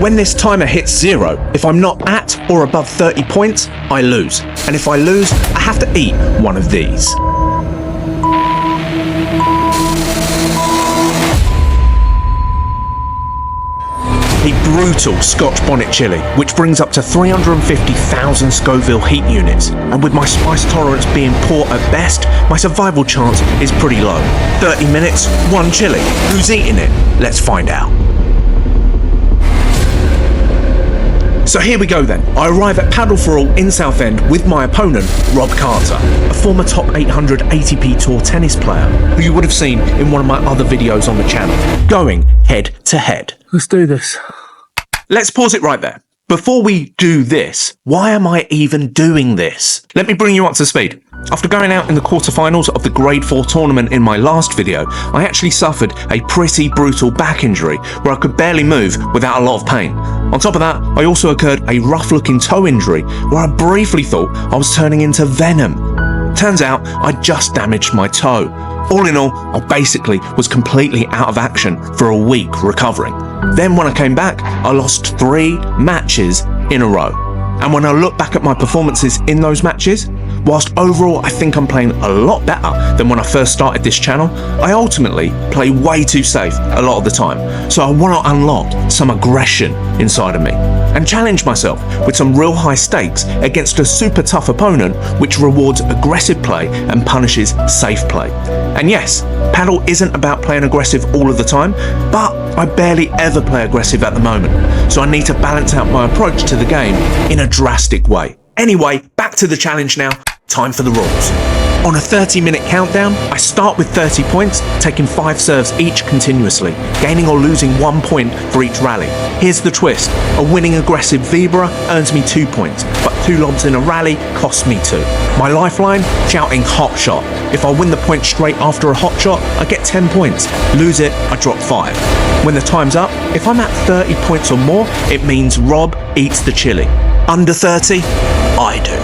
When this timer hits 0, if I'm not at or above 30 points, I lose. And if I lose, I have to eat one of these. A brutal Scotch bonnet chili, which brings up to 350,000 Scoville heat units, and with my spice tolerance being poor at best, my survival chance is pretty low. 30 minutes, one chili. Who's eating it? Let's find out. So here we go then. I arrive at Paddle for All in Southend with my opponent, Rob Carter, a former top 800 ATP Tour tennis player who you would have seen in one of my other videos on the channel, going head to head. Let's do this. Let's pause it right there. Before we do this, why am I even doing this? Let me bring you up to speed. After going out in the quarterfinals of the Grade 4 tournament in my last video, I actually suffered a pretty brutal back injury where I could barely move without a lot of pain. On top of that, I also occurred a rough-looking toe injury where I briefly thought I was turning into Venom. Turns out I just damaged my toe. All in all, I basically was completely out of action for a week recovering. Then when I came back, I lost 3 matches in a row. And when I look back at my performances in those matches, whilst overall I think I'm playing a lot better than when I first started this channel, I ultimately play way too safe a lot of the time. So I want to unlock some aggression inside of me and challenge myself with some real high stakes against a super tough opponent which rewards aggressive play and punishes safe play. And yes, Paddle isn't about playing aggressive all of the time, but I barely ever play aggressive at the moment, so I need to balance out my approach to the game in a drastic way. Anyway, back to the challenge now. Time for the rules. On a 30-minute countdown, I start with 30 points, taking 5 serves each continuously, gaining or losing 1 point for each rally. Here's the twist. A winning aggressive Vibra earns me 2 points, but 2 lobs in a rally costs me 2. My lifeline, shouting hot shot. If I win the point straight after a hot shot, I get 10 points. Lose it, I drop 5. When the time's up, if I'm at 30 points or more, it means Rob eats the chili. Under 30, I do.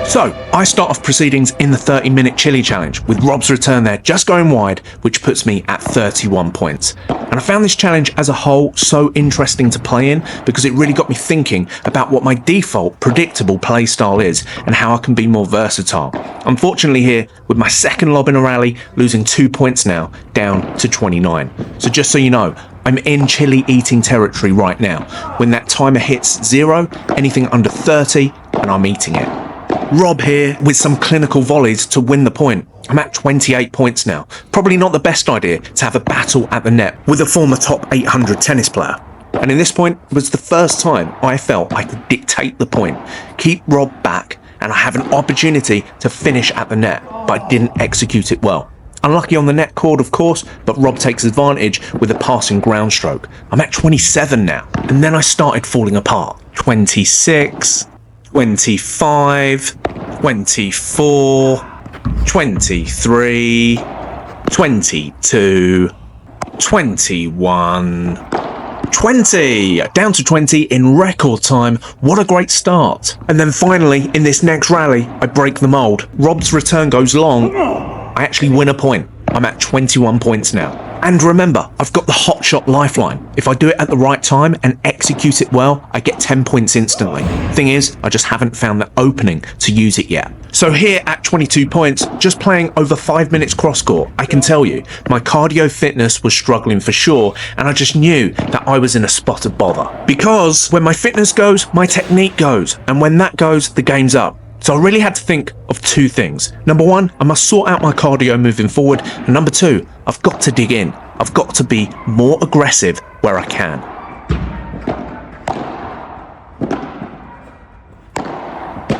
So, I start off proceedings in the 30-minute chili challenge, with Rob's return there just going wide, which puts me at 31 points. And I found this challenge as a whole so interesting to play in because it really got me thinking about what my default predictable play style is and how I can be more versatile. Unfortunately here, with my second lob in a rally, losing 2 points now, down to 29. So just so you know, I'm in chili eating territory right now. When that timer hits 0, anything under 30, and I'm eating it. Rob here with some clinical volleys to win the point. I'm at 28 points now. Probably not the best idea to have a battle at the net with a former top 800 tennis player. And in this point was the first time I felt I could dictate the point, keep Rob back, and I have an opportunity to finish at the net, but I didn't execute it well. Unlucky on the net cord, of course, but Rob takes advantage with a passing ground stroke. I'm at 27 now, and then I started falling apart. 26, 25, 24, 23, 22, 21, 20, down to 20 in record time. What a great start. And then finally, in this next rally, I break the mold. Rob's return goes long. I actually win a point. I'm at 21 points now. And remember, I've got the hot shot lifeline. If I do it at the right time and execute it well, I get 10 points instantly. Thing is, I just haven't found the opening to use it yet. So here at 22 points, just playing over 5 minutes cross court, I can tell you, my cardio fitness was struggling for sure, and I just knew that I was in a spot of bother. Because when my fitness goes, my technique goes, and when that goes, the game's up. So I really had to think of 2 things. Number 1, I must sort out my cardio moving forward. And number 2, I've got to dig in. I've got to be more aggressive where I can.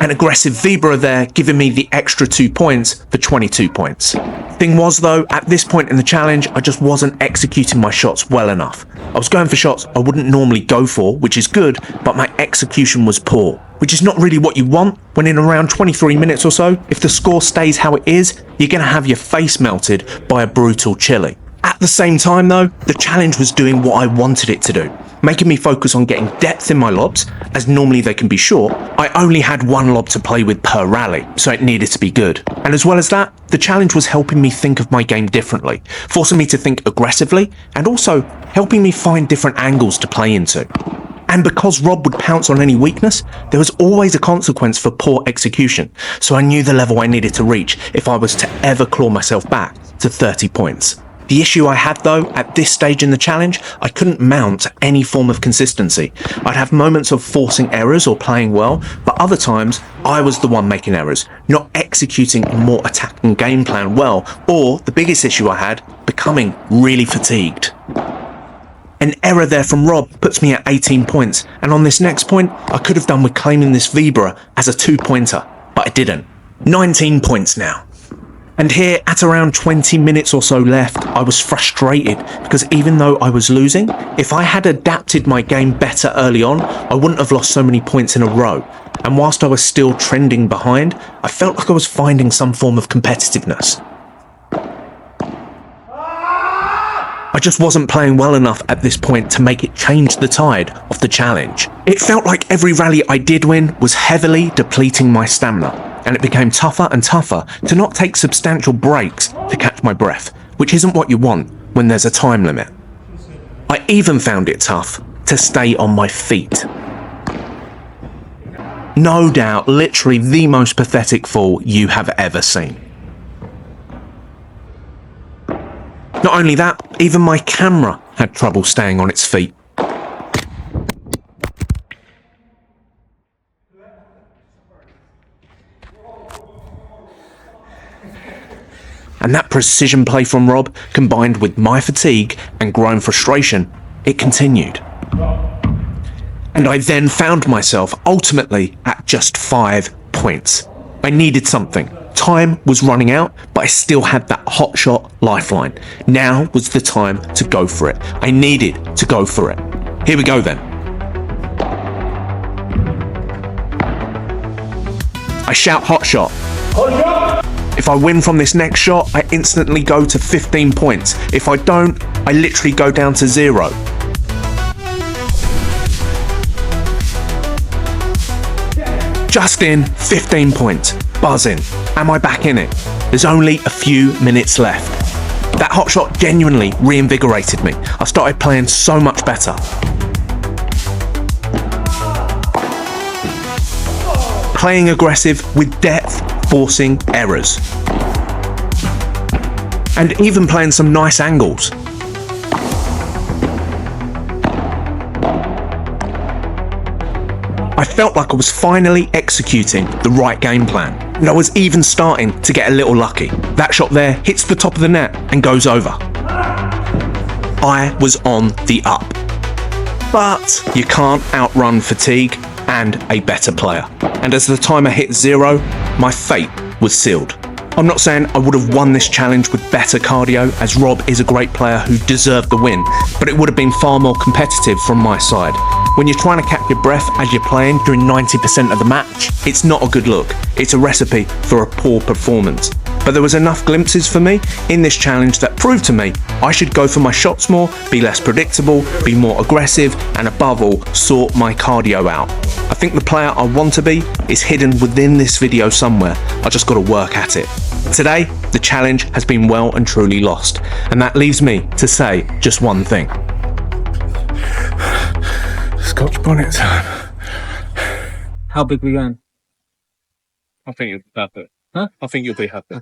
An aggressive Vibra there, giving me the extra 2 points for 22 points. Thing was though, at this point in the challenge, I just wasn't executing my shots well enough. I was going for shots I wouldn't normally go for, which is good, but my execution was poor. Which is not really what you want when in around 23 minutes or so, if the score stays how it is, you're going to have your face melted by a brutal chili. At the same time though, the challenge was doing what I wanted it to do, making me focus on getting depth in my lobs, as normally they can be short. I only had 1 lob to play with per rally, so it needed to be good. And as well as that, the challenge was helping me think of my game differently, forcing me to think aggressively, and also helping me find different angles to play into. And because Rob would pounce on any weakness, there was always a consequence for poor execution, so I knew the level I needed to reach if I was to ever claw myself back to 30 points. The issue I had though, at this stage in the challenge, I couldn't mount any form of consistency. I'd have moments of forcing errors or playing well, but other times I was the one making errors, not executing a more attacking game plan well, or the biggest issue I had, becoming really fatigued. An error there from Rob puts me at 18 points, and on this next point, I could have done with claiming this Vibra as a 2-pointer, but I didn't. 19 points now. And here, at around 20 minutes or so left, I was frustrated because even though I was losing, if I had adapted my game better early on, I wouldn't have lost so many points in a row. And whilst I was still trending behind, I felt like I was finding some form of competitiveness. I just wasn't playing well enough at this point to make it change the tide of the challenge. It felt like every rally I did win was heavily depleting my stamina, and it became tougher and tougher to not take substantial breaks to catch my breath, which isn't what you want when there's a time limit. I even found it tough to stay on my feet. No doubt, literally the most pathetic fall you have ever seen. Not only that, even my camera had trouble staying on its feet. And that precision play from Rob, combined with my fatigue and growing frustration, it continued. And I then found myself ultimately at just 5 points. I needed something. Time was running out, but I still had that hotshot lifeline. Now was the time to go for it. I needed to go for it. Here we go then. I shout hotshot. If I win from this next shot, I instantly go to 15 points. If I don't, I literally go down to 0. Just in, 15 points. Buzzing. Am I back in it? There's only a few minutes left. That hot shot genuinely reinvigorated me. I started playing so much better. Playing aggressive with depth, forcing errors. And even playing some nice angles. I felt like I was finally executing the right game plan, and I was even starting to get a little lucky. That shot there hits the top of the net and goes over. I was on the up. But you can't outrun fatigue and a better player. And as the timer hit 0, my fate was sealed. I'm not saying I would have won this challenge with better cardio, as Rob is a great player who deserved the win, but it would have been far more competitive from my side. When you're trying to catch your breath as you're playing during 90% of the match, it's not a good look. It's a recipe for a poor performance. But there was enough glimpses for me in this challenge that proved to me I should go for my shots more, be less predictable, be more aggressive, and above all, sort my cardio out. I think the player I want to be is hidden within this video somewhere. I just got to work at it. Today, the challenge has been well and truly lost, and that leaves me to say just one thing. Scotch bonnet time. How big we going? I think you'll be happy. Huh? I think you'll be happy.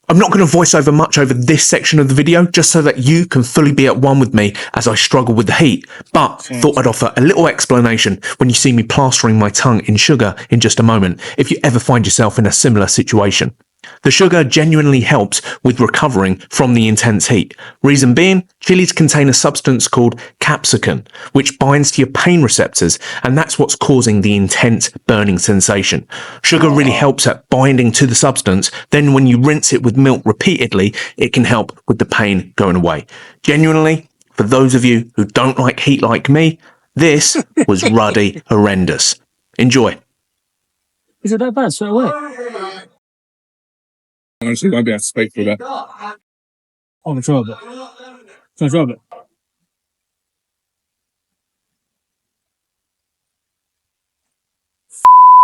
I'm not going to voice over much over this section of the video, just so that you can fully be at one with me as I struggle with the heat, but thought I'd offer a little explanation when you see me plastering my tongue in sugar in just a moment, if you ever find yourself in a similar situation. The sugar genuinely helps with recovering from the intense heat. Reason being, chilies contain a substance called capsicum, which binds to your pain receptors, and that's what's causing the intense burning sensation. Sugar really helps at binding to the substance, then when you rinse it with milk repeatedly, it can help with the pain going away. Genuinely, for those of you who don't like heat like me, this was ruddy horrendous. Enjoy. Is it that bad straight away? Honestly, won't be able to speak for that. Oh, I'm sure of it. I'm sure of it.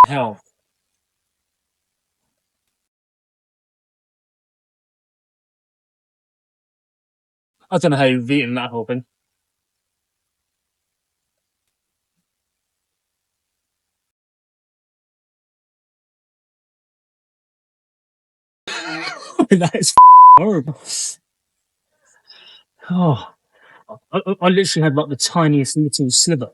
Hell. I don't know how you've eaten that whole thing. That is horrible. Oh, I literally had like the tiniest little sliver.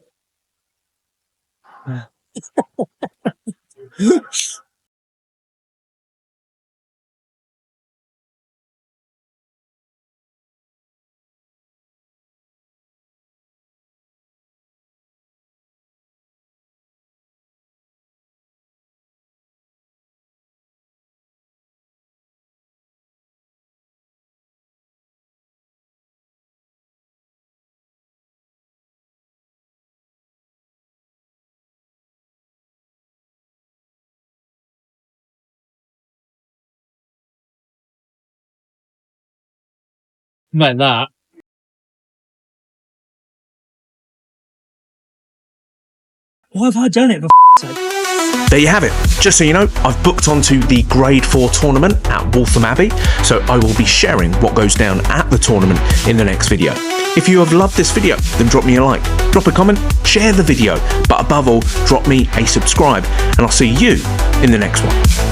Like that. Why have I done it for sake? There you have it. Just so you know, I've booked onto the Grade 4 tournament at Waltham Abbey, so I will be sharing what goes down at the tournament in the next video. If you have loved this video, then drop me a like, drop a comment, share the video, but above all, drop me a subscribe, and I'll see you in the next one.